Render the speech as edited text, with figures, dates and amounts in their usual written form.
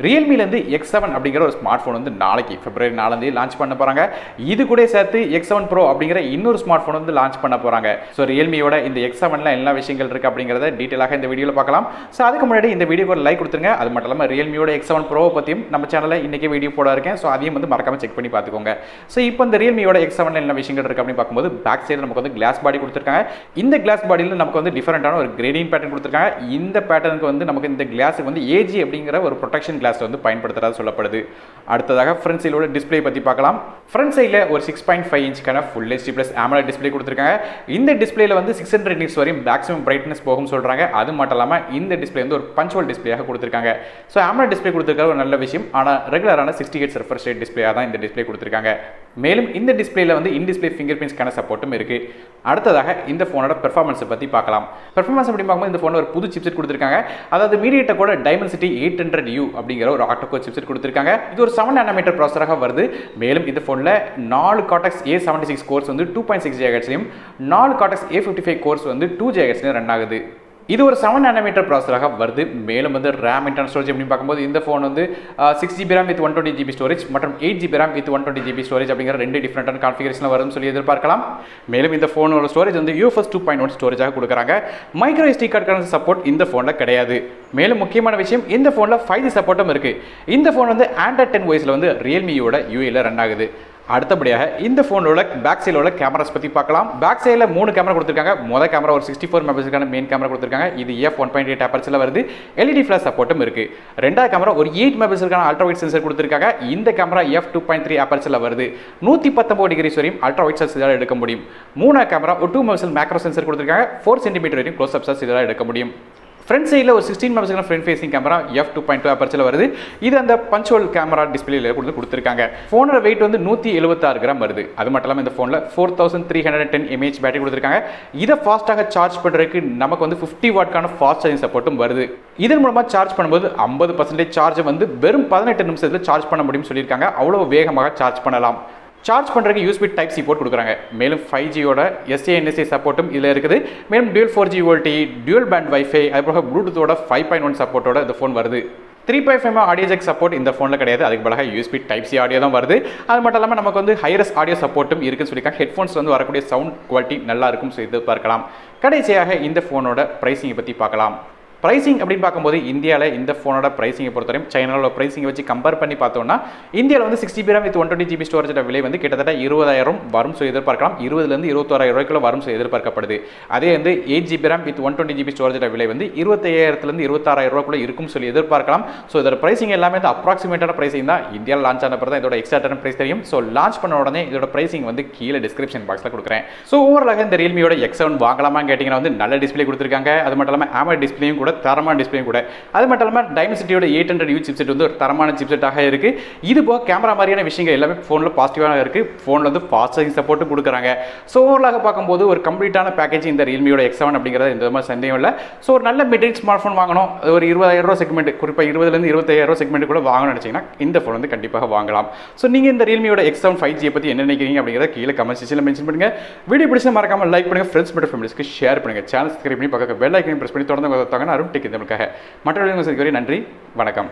Realme X7 அப்படிங்கிற ஒரு smart phone நாளைக்கு பிப்ரவரி 4 லான்ச் பண்ண போறாங்க. இது கூட சேர்த்து X7 Pro அப்படிங்கிற இன்னொரு ஸ்மார்ட் ஃபோன் லான்ச் பண்ண போறாங்க. ஸோ ரியல்மியோட இந்த X7ல என்ன விஷயங்கள் இருக்கு அப்படிங்கறத டீடைலாக இந்த வீடியோல பார்க்கலாம். ஸோ அதுக்கு முன்னாடி இந்த வீடியோக்கு ஒரு லைக் கொடுத்துருங்க. அது மட்டும் இல்லாமல் ரியல்மியோட X7 Pro பத்தியும் நம்ம சேனல்ல இன்னைக்கு வீடியோ போட இருக்கேன். ஸோ அதையும் மறக்காம செக் பண்ணி பார்த்துக்கோங்க. ஸோ இப்போ இந்த ரியல்மியோட X7ல என்ன விஷயங்கள் இருக்கு அப்படின்னு பார்க்கும்போது பேக் சைடு நமக்கு கிளாஸ் பாடி கொடுத்துருக்காங்க. இந்த கிளாஸ் பாடியில் நமக்கு டிஃபரெண்டான ஒரு கிரேடிங் பேட்டர்ன் கொடுத்துருக்காங்க. இந்த பேட்டர்னுக்கு நமக்கு இந்த கிளாஸ் ஏஜி அப்படிங்கிற ஒரு ப்ரொடெக்ஷன் கிளாஸ் பயன்படுத்துறதா சொல்லப்படுது. அடுத்ததாக ஃப்ரண்ட் சைடுல டிஸ்ப்ளே பத்தி பார்க்கலாம். ஃப்ரண்ட் சைடுல ஒரு 6.5 இன்ச்க்கான Full HD Plus AMOLED display கொடுத்திருக்காங்க. இந்த டிஸ்ப்ளேல 600 nits வரையும் மேக்ஸிமம் பிரைட்னஸ் போகும் சொல்றாங்க. அது மட்டும் இல்லாம இந்த டிஸ்ப்ளே ஒரு பஞ்சுவல் டிஸ்ப்ளேயாக கொடுத்திருக்காங்க. சோ AMOLED டிஸ்ப்ளே கொடுத்திருக்கிறது ஒரு நல்ல விஷயம். ஆனா ரெகுலரான 60 Hz refresh rate டிஸ்ப்ளேயா தான் இந்த டிஸ்ப்ளே கொடுத்திருக்காங்க. மேலும் இந்த டிஸ்ப்ளேல இன் டிஸ்ப்ளே ஃபிங்கர் ஸ்கேனர் சப்போர்ட்டும் இருக்கு. அடுத்ததாக இந்த போனோட பெர்ஃபார்மன்ஸ் பத்தி பார்க்கலாம். பெர்ஃபார்மன்ஸ் அப்படி பார்க்கும்போது இந்த போன்ல ஒரு புது சிப்செட் கொடுத்திருக்காங்க. அதாவது MediaTek Dimensity 800U அப்படிங்கிற ஒரு ஆக்டோகோர் சிப்செட் கொடுத்திருக்காங்க. இது ஒரு 7 nanometer ப்ராசஸராக வருது. மேலும் இந்த போன்ல 4 Cortex A76 கோர்ஸ் 2.6 GHz லையும் 4 Cortex A55 கோர்ஸ் 2 GHz லையும் ரன் ஆகுது. இது ஒரு 7 nanometer ப்ராசஸராக வருது. மேலும் RAM இன்டர்னல் ஸ்டோரேஜ் அப்படின்னு பார்க்கும்போது இந்த phone 6GB RAM with 120GB storage மற்றும் 8GB RAM with 120GB storage அப்படிங்கிற ரெண்டு டிஃபரெண்டான கான்ஃபிகரேஷன்ல வரும்னு சொல்லி எதிர்பார்க்கலாம். மேலும் இந்த ஃபோனோட ஸ்டோரேஜ் UFS 2.1 ஸ்டோரேஜாக கொடுக்குறாங்க. மைக்ரோ SD கார்டு சப்போர்ட் இந்த ஃபோன்ல கிடையாது. மேலும் முக்கியமான விஷயம் இந்த ஃபோன்ல 5G சப்போர்ட்டும் இருக்கு. இந்த ஃபோன் Android 10 OSல ரியல்மியோட UIல ரன் ஆகுது. அடுத்தபடியாக இந்த ஃபோனோட பேக் சைடில் உள்ள கேமராஸ் பற்றி பார்க்கலாம். பேக் சைடில் 3 கேமரா கொடுத்துருக்காங்க. முதல் கேமரா ஒரு 64 மெகாபிக்சலுக்கான மெயின் கேமரா கொடுத்துருக்காங்க. இது f1.8 அபர்ச்சரில் வருது. LED ஃபிளாஷ் சப்போர்ட்டும் இருக்கு. ரெண்டாவது கேமரா ஒரு 8 மெகாபிக்சலுக்கான அல்ட்ரா வைட் சென்சர் கொடுத்துருக்காங்க. இந்த கேமரா f2.3 அபர்ச்சரில் வருது. 119 டிகிரி வரையும் அல்ட்ரா வைட் சென்சர் எடுக்க முடியும். மூணாவது கேமரா ஒரு 2 மெகாபிக்சல் மேக்ரோ சென்சர் கொடுத்துருக்காங்க. 4 சென்டிமீட்டர் வரையும் க்ளோஸ் அப் ஷாட்ஸ் இதெல்லாம் எடுக்க முடியும். ஃப்ரண்ட் சைடில் ஒரு 16 megapixel front facing camera f2.2 அபர்ச்சரில் வருது. இது அந்த பஞ்சுவல் கேமரா டிஸ்பிளேல கொடுத்துருக்காங்க. ஃபோனோட வெயிட் 176 கிராம் வருது. அது மட்டும் இல்லாமல் இந்த ஃபோனில் 4310 mAh பேட்டரி கொடுத்துருக்காங்க. இதை ஃபாஸ்ட்டாக சார்ஜ் பண்ணுறதுக்கு நமக்கு 50 வாட்கான ஃபாஸ்ட் சார்ஜிங் சப்போர்ட்டும் வருது. இதன் மூலமாக சார்ஜ் பண்ணும்போது 50% சார்ஜ் வெறும் 18 நிமிஷத்தில் சார்ஜ் பண்ண முடியும்னு சொல்லியிருக்காங்க. அவ்வளோ வேகமாக சார்ஜ் பண்ணலாம். சார்ஜ் பண்ணுறதுக்கு USB Type-C போர்ட் கொடுக்குறாங்க. மேலும் 5Gயோட SA/NSA சப்போர்ட்டும் இதில் இருக்குது. மேலும் Dual 4G VoLTE, Dual Band Wi-Fi, அதுபோக ப்ளூடூத்தோட 5.1 சப்போர்ட்டோட இந்த ஃபோன் வருது. 3.5 ஆடியோ ஜெக் சப்போர்ட் இந்த ஃபோனில் கிடையாது. அதுக்கு பதிலாக USB Type-C ஆடியோ தான் வருது. அது மட்டும் இல்லாமல் நமக்கு ஹைரஸ் ஆடியோ சப்போர்ட்டும் இருக்குன்னு சொல்லியிருக்காங்க. ஹெட்ஃபோன்ஸ் வரக்கூடிய சவுண்ட் குவாலிட்டி நல்லா இருக்கும் சொல்லி பார்க்கலாம். கடைசியாக இந்த ஃபோனோட ப்ரைஸிங்கை பற்றி பார்க்கலாம். ப்ரைசிங் அப்படின்னு பார்க்கும்போது இந்தியாவில் இந்த ஃபோனோட ப்ரைசிங்கை பொறுத்தவரையும் சைனாவோட ப்ரைசிங்கை வச்சு கம்பேர் பண்ணி பார்த்தோம்னா இந்தியாவில் 6GB RAM with 120GB ஸ்டோரேஜோட விலை கிட்டத்தட்ட 20,000 வரும் சொல்லி எதிர்பார்க்கலாம். 20,000 21,000 ரூபாய்க்குள்ள வரும் சொல்லி எதிர்பார்க்கப்படுது. அதே 8GB RAM with 120GB ஸ்டோரேஜோட விலை 25,000 26,000 ரூபாய்க்குள்ள இருக்கும் சொல்லி எதிர்பார்க்கலாம். ஸோ இதோட ப்ரைசிங் எல்லாமே அப்ராக்சிமேட்டான ப்ரைசிங் தான். இந்தியாவில் லான்ச் ஆன பிறகு தான் இதோட எக்ஸாக்டான ப்ரைஸ் தெரியும். ஸோ லான்ச் பண்ண உடனே இதோட ப்ரைசிங் கீழே டிஸ்கிரிப்ஷன் பாக்ஸில் கொடுக்குறேன். ஸோ ஓவராலாக இந்த ரியல்மியோட X7 வாங்கலாமான்னு கேட்டிங்கன்னா நல்ல டிஸ்பிளே கொடுத்துருக்காங்க. அது மட்டும் இல்லாமல் AMOLED டிஸ்பிளேயும் கூட தரமான டிஸ்பிளே கூட. அது மட்டும் இல்லாமல் Dimensity 800U சிப்செட் ஒரு தரமான சிப்செட்டாக இருக்கு. இது போக கேமரா மாதிரியான விஷயங்கள் எல்லாமே ஃபோனில் பாசிட்டிவாக இருக்கு. ஃபோனில் ஃபாஸ்ட் சார்ஜிங் சப்போர்ட்டும் கொடுக்குறாங்க. ஸோ ஓவராலாக பார்க்கும்போது ஒரு கம்ப்ளீட்டான பேக்கேஜ் இந்த ரியல்மியோட X7 அப்படிங்கிறது எந்த மாதிரி சந்தேகம் இல்லை. ஸோ ஒரு நல்ல மிட் ஸ்மார்ட் ஃபோன் வாங்கணும், ஒரு 20,000 ரூபா செக்மெண்ட், குறிப்பாக 20,000 25,000 ரூபா செக்மெண்ட் கூட வாங்கணும்னு நினைச்சீங்கன்னா இந்த ஃபோன் கண்டிப்பாக வாங்கலாம். ஸோ நீங்கள் இந்த ரியல்மியோட X7 5G பற்றி என்ன நினைக்கிறீங்க அப்படிங்கிறத கீழே கமெண்ட் செக்ஷனில் மென்ஷன் பண்ணுங்க. வீடியோ பிடிச்சா மறக்காம லைக் பண்ணுங்க, ஃப்ரெண்ட்ஸ் மற்றும் ஃபேமிலிஸ்க்கு ஷேர் பண்ணுங்க, சேனல் சப்ஸ்கிரைப் பண்ணி பக்கத்தில் பெல் ஐக்கனையும் பிரஸ் பண்ணி தொடர்ந்து அருண் டெக் தமிழுக்காக மற்ற நன்றி, வணக்கம்.